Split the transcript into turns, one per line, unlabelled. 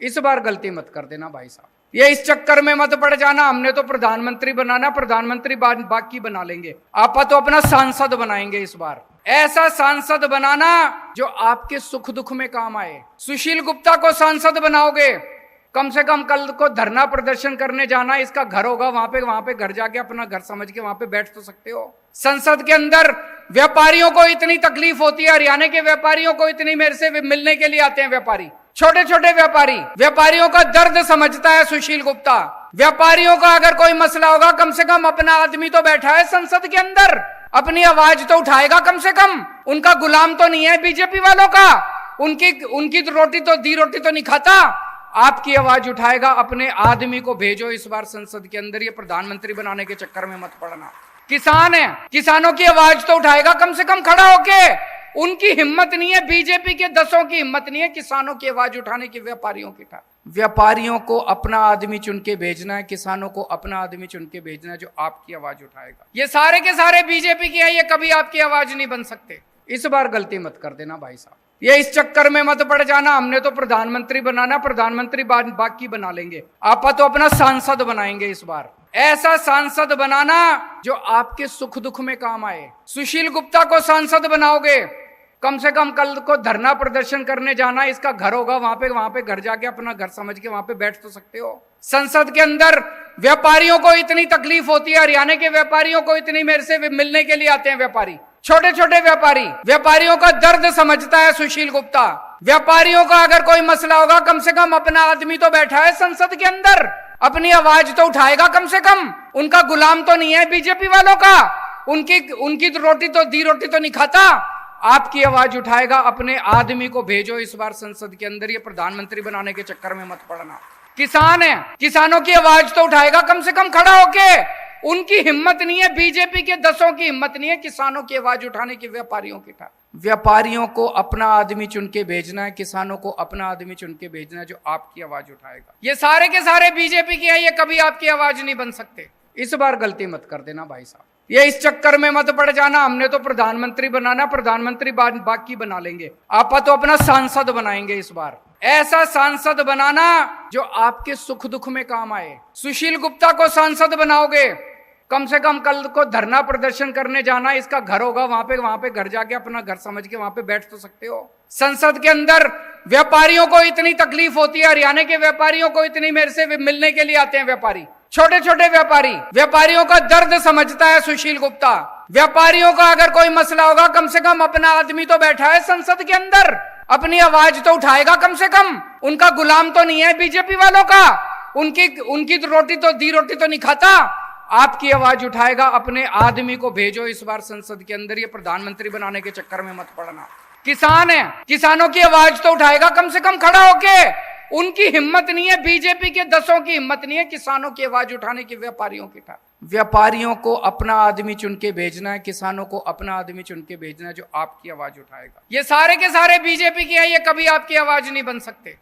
इस बार गलती मत कर देना भाई साहब। ये इस चक्कर में मत पड़ जाना हमने तो प्रधानमंत्री बनाना, प्रधानमंत्री बाकी बना लेंगे, आप तो अपना सांसद बनाएंगे। इस बार ऐसा सांसद बनाना जो आपके सुख दुख में काम आए। सुशील गुप्ता को सांसद बनाओगे, कम से कम कल को धरना प्रदर्शन करने जाना, इसका घर होगा वहां पे घर जाके अपना घर समझ के वहां पे बैठ तो सकते हो। संसद के अंदर व्यापारियों को इतनी तकलीफ होती है, हरियाणा के व्यापारियों को इतनी, मेरे से मिलने के लिए आते हैं व्यापारी, छोटे छोटे व्यापारियों का दर्द समझता है सुशील गुप्ता। व्यापारियों का अगर कोई मसला होगा, कम से कम अपना आदमी तो बैठा है संसद के अंदर, अपनी आवाज तो उठाएगा कम से कम। उनका गुलाम तो नहीं है बीजेपी वालों का, उनकी तो रोटी तो नहीं खाता। आपकी आवाज उठाएगा, अपने आदमी को भेजो इस बार संसद के अंदर। ये प्रधानमंत्री बनाने के चक्कर में मत पड़ना। किसान है, किसानों की आवाज तो उठाएगा कम से कम खड़ा होके। उनकी हिम्मत नहीं है, बीजेपी के 10 की हिम्मत नहीं है किसानों की आवाज उठाने की, व्यापारियों की। व्यापारियों को अपना आदमी चुन के भेजना है, किसानों को अपना आदमी चुन के भेजना है जो आपकी आवाज उठाएगा। ये सारे के सारे बीजेपी के है, ये कभी आपकी आवाज नहीं बन सकते। इस बार गलती मत कर देना भाई साहब। ये इस चक्कर में मत पड़ जाना हमने तो प्रधानमंत्री बनाना, प्रधानमंत्री बाकी बना लेंगे, आप तो अपना सांसद बनाएंगे। इस बार ऐसा सांसद बनाना जो आपके सुख दुख में काम आए। सुशील गुप्ता को सांसद बनाओगे, कम से कम कल को धरना प्रदर्शन करने जाना, इसका घर होगा वहां पे घर जाके अपना घर समझ के वहां पे बैठ तो सकते हो। संसद के अंदर व्यापारियों को इतनी तकलीफ होती है, हरियाणा के व्यापारियों को इतनी, मेरे से मिलने के लिए आते हैं व्यापारी, छोटे छोटे व्यापारियों का दर्द समझता है सुशील गुप्ता। व्यापारियों का अगर कोई मसला होगा, कम से कम अपना आदमी तो बैठा है संसद के अंदर, अपनी आवाज तो उठाएगा कम से कम। उनका गुलाम तो नहीं है बीजेपी वालों का, उनकी तो रोटी तो नहीं खाता। आपकी आवाज उठाएगा, अपने आदमी को भेजो इस बार संसद के अंदर। ये प्रधानमंत्री बनाने के चक्कर में मत पड़ना। किसान है, किसानों की आवाज तो उठाएगा कम से कम खड़ा होके। उनकी हिम्मत नहीं है, बीजेपी के 10 की हिम्मत नहीं है किसानों की आवाज उठाने की, व्यापारियों की। व्यापारियों को अपना आदमी चुन के भेजना है, किसानों को अपना आदमी चुन के भेजना है जो आपकी आवाज उठाएगा। ये सारे के सारे बीजेपी के है, ये कभी आपकी आवाज नहीं बन सकते। इस बार गलती मत कर देना भाई साहब। ये इस चक्कर में मत पड़ जाना हमने तो प्रधानमंत्री बनाना, प्रधानमंत्री बाकी बना लेंगे, आप तो अपना सांसद बनाएंगे। इस बार ऐसा सांसद बनाना जो आपके सुख दुख में काम आए। सुशील गुप्ता को सांसद बनाओगे, कम से कम कल को धरना प्रदर्शन करने जाना, इसका घर होगा वहां पे घर जाके अपना घर समझ के वहां पे बैठ तो सकते हो। संसद के अंदर व्यापारियों को इतनी तकलीफ होती है, हरियाणा के व्यापारियों को इतनी, मेरे से मिलने के लिए आते हैं व्यापारी, छोटे छोटे व्यापारियों का दर्द समझता है सुशील गुप्ता। व्यापारियों का अगर कोई मसला होगा, कम से कम अपना आदमी तो बैठा है संसद के अंदर, अपनी आवाज तो उठाएगा कम से कम। उनका गुलाम तो नहीं है बीजेपी वालों का, उनकी तो रोटी तो नहीं खाता। आपकी आवाज उठाएगा, अपने आदमी को भेजो इस बार संसद के अंदर। ये प्रधानमंत्री बनाने के चक्कर में मत पड़ना। किसान है, किसानों की आवाज तो उठाएगा कम से कम खड़ा होके। उनकी हिम्मत नहीं है, बीजेपी के 10 की हिम्मत नहीं है किसानों की आवाज उठाने की, व्यापारियों की। व्यापारियों को अपना आदमी चुन के भेजना है, किसानों को अपना आदमी चुन के भेजना है जो आपकी आवाज उठाएगा। ये सारे के सारे बीजेपी के है, ये कभी आपकी आवाज नहीं बन सकते।